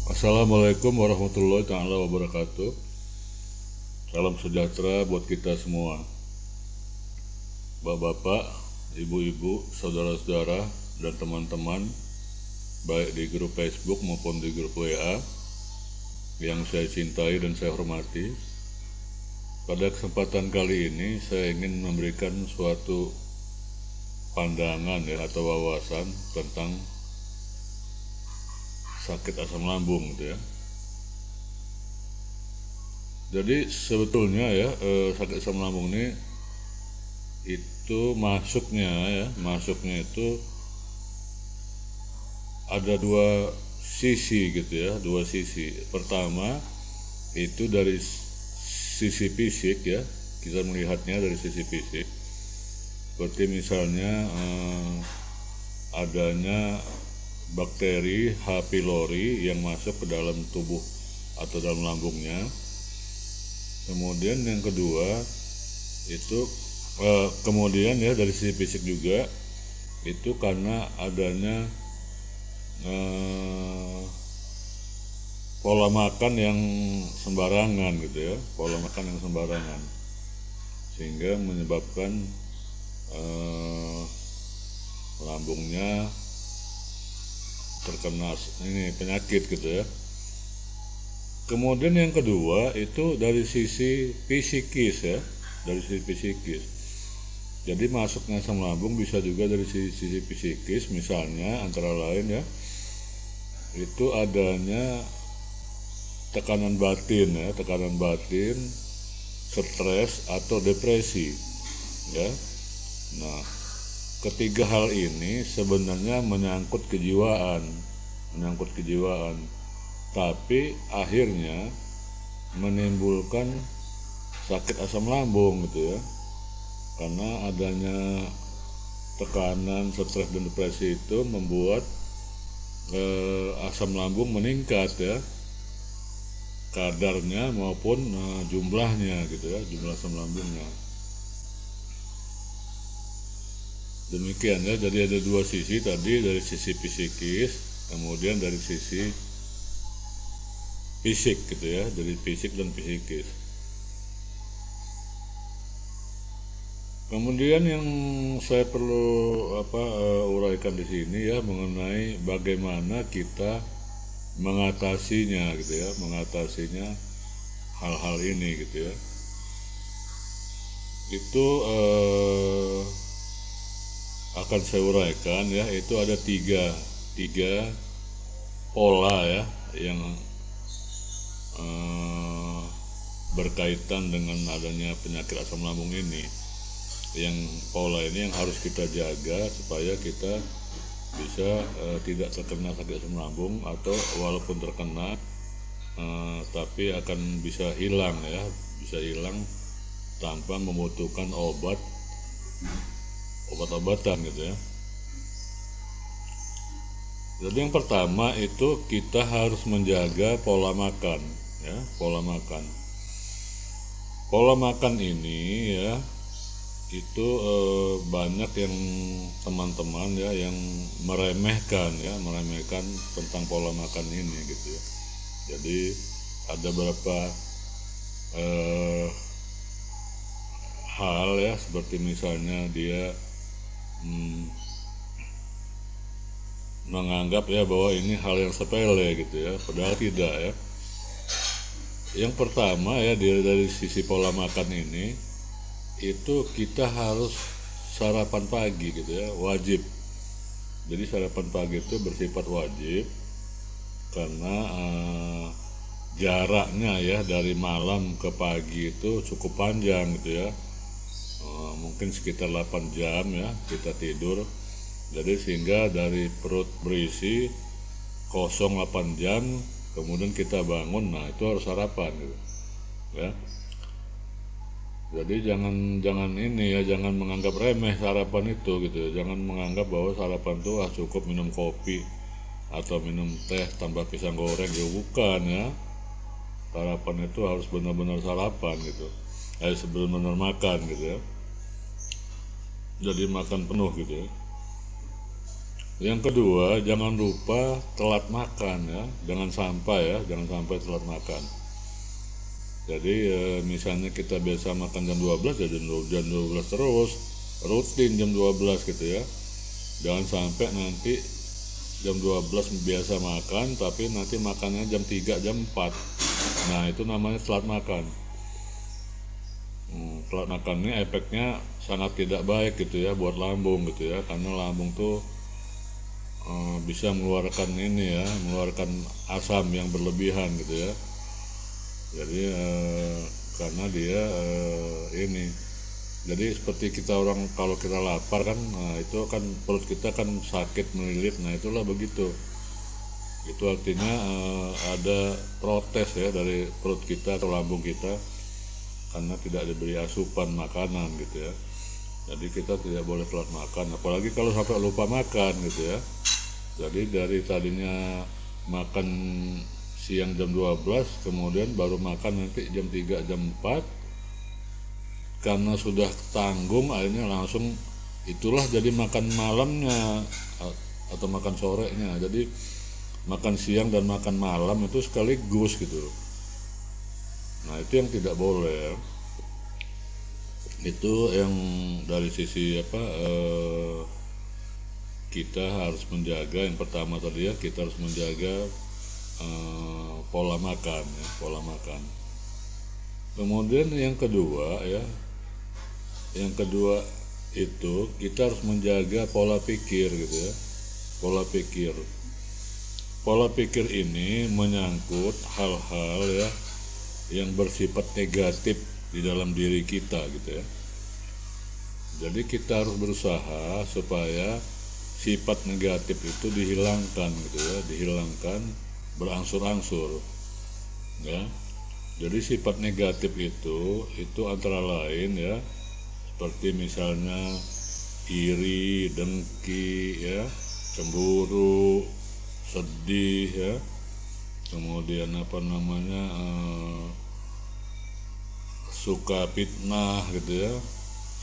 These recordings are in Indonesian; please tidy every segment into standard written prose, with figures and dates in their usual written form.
Assalamualaikum warahmatullahi taala wabarakatuh. Salam sejahtera buat kita semua. Bapak-bapak, ibu-ibu, saudara-saudara, dan teman-teman, baik di grup Facebook maupun di grup WA yang saya cintai dan saya hormati. Pada kesempatan kali ini saya ingin memberikan suatu pandangan atau wawasan tentang sakit asam lambung gitu ya. Jadi sebetulnya sakit asam lambung ini itu masuknya itu ada dua sisi gitu ya, dua sisi. Pertama itu dari sisi fisik ya, kita melihatnya dari sisi fisik. Seperti misalnya adanya bakteri H. pylori yang masuk ke dalam tubuh atau dalam lambungnya. Kemudian yang kedua itu kemudian ya dari sisi fisik juga itu karena adanya pola makan yang sembarangan gitu ya, pola makan yang sembarangan sehingga menyebabkan lambungnya terkena ini penyakit gitu ya. Kemudian yang kedua itu dari sisi psikis ya, dari sisi psikis. Jadi masuknya asam lambung bisa juga dari sisi psikis, misalnya antara lain ya, itu adanya tekanan batin ya, tekanan batin, stres atau depresi ya. Nah, ketiga hal ini sebenarnya menyangkut kejiwaan, tapi akhirnya menimbulkan sakit asam lambung gitu ya, karena adanya tekanan, stres dan depresi itu membuat asam lambung meningkat ya, kadarnya maupun jumlahnya gitu ya, jumlah asam lambungnya. Demikian ya, jadi ada dua sisi tadi, dari sisi psikis, kemudian dari sisi fisik gitu ya, dari fisik dan psikis. Kemudian yang saya perlu uraikan di sini ya, mengenai bagaimana kita mengatasinya gitu ya, mengatasinya hal-hal ini gitu ya. Itu akan saya uraikan ya, itu ada tiga pola ya yang berkaitan dengan adanya penyakit asam lambung ini. Yang pola ini yang harus kita jaga supaya kita bisa tidak terkena sakit asam lambung, atau walaupun terkena tapi akan bisa hilang ya, bisa hilang tanpa membutuhkan obat-obatan gitu ya. Jadi yang pertama itu kita harus menjaga pola makan ya, pola makan. Pola makan ini ya itu banyak yang teman-teman ya yang meremehkan tentang pola makan ini gitu ya. Jadi ada beberapa hal ya, seperti misalnya dia menganggap ya bahwa ini hal yang sepele gitu ya, padahal tidak ya. Yang pertama ya, dari sisi pola makan ini itu kita harus sarapan pagi gitu ya, wajib. Jadi sarapan pagi itu bersifat wajib karena jaraknya ya dari malam ke pagi itu cukup panjang gitu ya. Mungkin sekitar 8 jam ya kita tidur. Jadi sehingga dari perut berisi kosong 8 jam, kemudian kita bangun, nah itu harus sarapan gitu ya. Jadi jangan ini ya, jangan menganggap remeh sarapan itu gitu ya. Jangan menganggap bahwa sarapan itu cukup minum kopi atau minum teh tambah pisang goreng, ya bukan ya. Sarapan itu harus benar-benar sarapan gitu, benar-benar makan gitu ya, jadi makan penuh gitu ya. Yang kedua, jangan lupa telat makan ya, jangan sampai telat makan. Jadi misalnya kita biasa makan jam 12 ya jam 12 terus, rutin jam 12 gitu ya. Jangan sampai nanti jam 12 biasa makan tapi nanti makannya jam 3 jam 4. Nah itu namanya telat makan. Telat makan ini efeknya sangat tidak baik gitu ya buat lambung gitu ya, karena lambung tuh bisa mengeluarkan asam yang berlebihan gitu ya. Jadi karena dia jadi seperti kita orang kalau kita lapar kan, itu kan perut kita kan sakit melilit, nah itulah begitu. Itu artinya ada protes ya dari perut kita atau lambung kita karena tidak diberi asupan makanan gitu ya. Jadi kita tidak boleh telat makan, apalagi kalau sampai lupa makan gitu ya. Jadi dari tadinya makan siang jam 12 kemudian baru makan nanti jam 3 jam 4, karena sudah tanggung akhirnya langsung itulah jadi makan malamnya atau makan sorenya. Jadi makan siang dan makan malam itu sekaligus gitu. Nah itu yang tidak boleh. Itu yang dari sisi kita harus menjaga. Yang pertama tadi ya, kita harus menjaga pola makan ya, pola makan. Kemudian yang kedua itu kita harus menjaga pola pikir gitu ya. Pola pikir ini menyangkut hal-hal ya yang bersifat negatif di dalam diri kita gitu ya. Jadi kita harus berusaha supaya sifat negatif itu dihilangkan gitu ya, dihilangkan berangsur-angsur ya. Jadi sifat negatif itu antara lain ya, seperti misalnya iri, dengki ya, cemburu, sedih ya, kemudian suka fitnah gitu ya,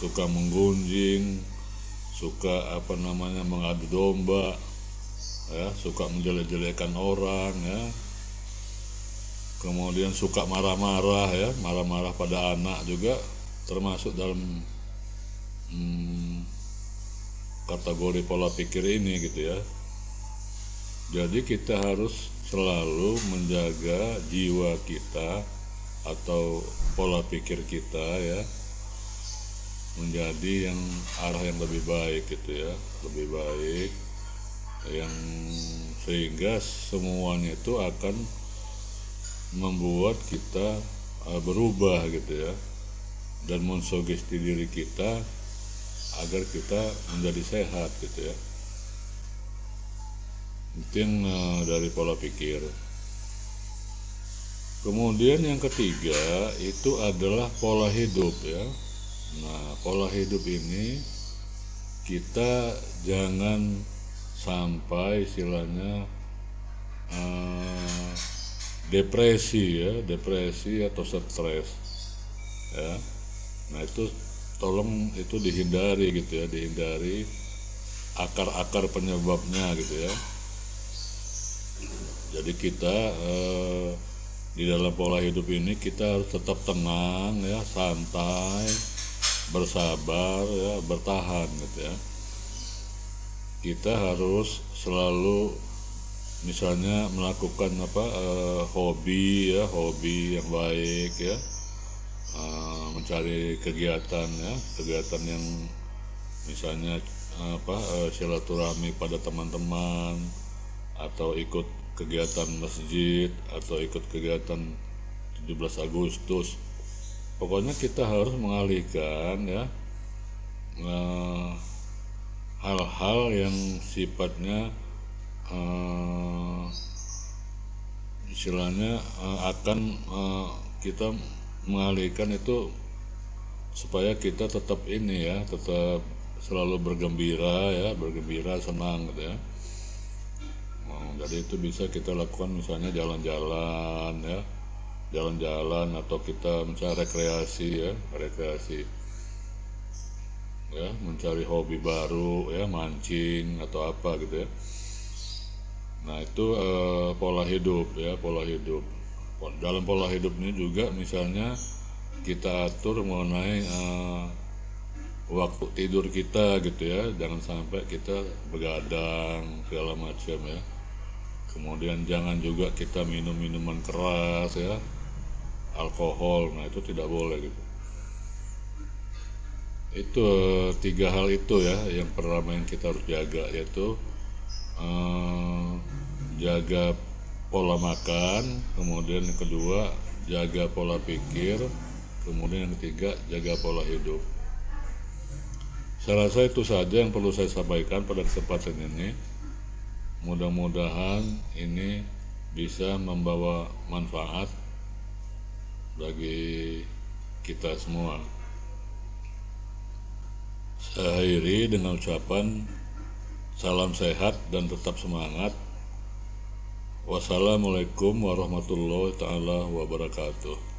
suka menggunjing, suka mengadu domba ya, suka menjelek-jelekan orang ya, kemudian suka marah-marah ya, marah-marah pada anak juga termasuk dalam kategori pola pikir ini gitu ya. Jadi kita harus selalu menjaga jiwa kita atau pola pikir kita ya menjadi yang arah yang lebih baik gitu ya, lebih baik, yang sehingga semuanya itu akan membuat kita berubah gitu ya, dan mensugesti diri kita agar kita menjadi sehat gitu ya. Itu yang dari pola pikir. Kemudian yang ketiga itu adalah pola hidup ya. Nah pola hidup ini kita jangan sampai istilahnya depresi atau stres ya. Nah itu tolong itu dihindari gitu ya, dihindari akar-akar penyebabnya gitu ya. Jadi kita di dalam pola hidup ini kita harus tetap tenang ya, santai, bersabar ya, bertahan gitu ya. Kita harus selalu misalnya melakukan hobi yang baik ya, mencari kegiatan yang misalnya silaturahmi pada teman-teman, atau ikut kegiatan masjid, atau ikut kegiatan 17 Agustus. Pokoknya kita harus mengalihkan ya hal-hal yang sifatnya istilahnya akan kita mengalihkan itu supaya kita tetap tetap selalu bergembira, senang gitu ya. Jadi itu bisa kita lakukan misalnya jalan-jalan atau kita misalnya rekreasi. ya, mencari hobi baru ya, mancing atau apa gitu ya. Nah itu pola hidup ya, pola hidup. Dalam pola hidup ini juga misalnya kita atur mengenai waktu tidur kita gitu ya, jangan sampai kita begadang segala macam ya. Kemudian jangan juga kita minum minuman keras ya, alkohol, nah itu tidak boleh gitu. Itu 3 hal itu ya yang pertama yang kita harus jaga, yaitu jaga pola makan, kemudian yang kedua jaga pola pikir, kemudian yang ketiga jaga pola hidup. Saya rasa itu saja yang perlu saya sampaikan pada kesempatan ini. Mudah-mudahan ini bisa membawa manfaat bagi kita semua. Saya akhiri dengan ucapan salam sehat dan tetap semangat. Wassalamualaikum warahmatullahi taala wabarakatuh.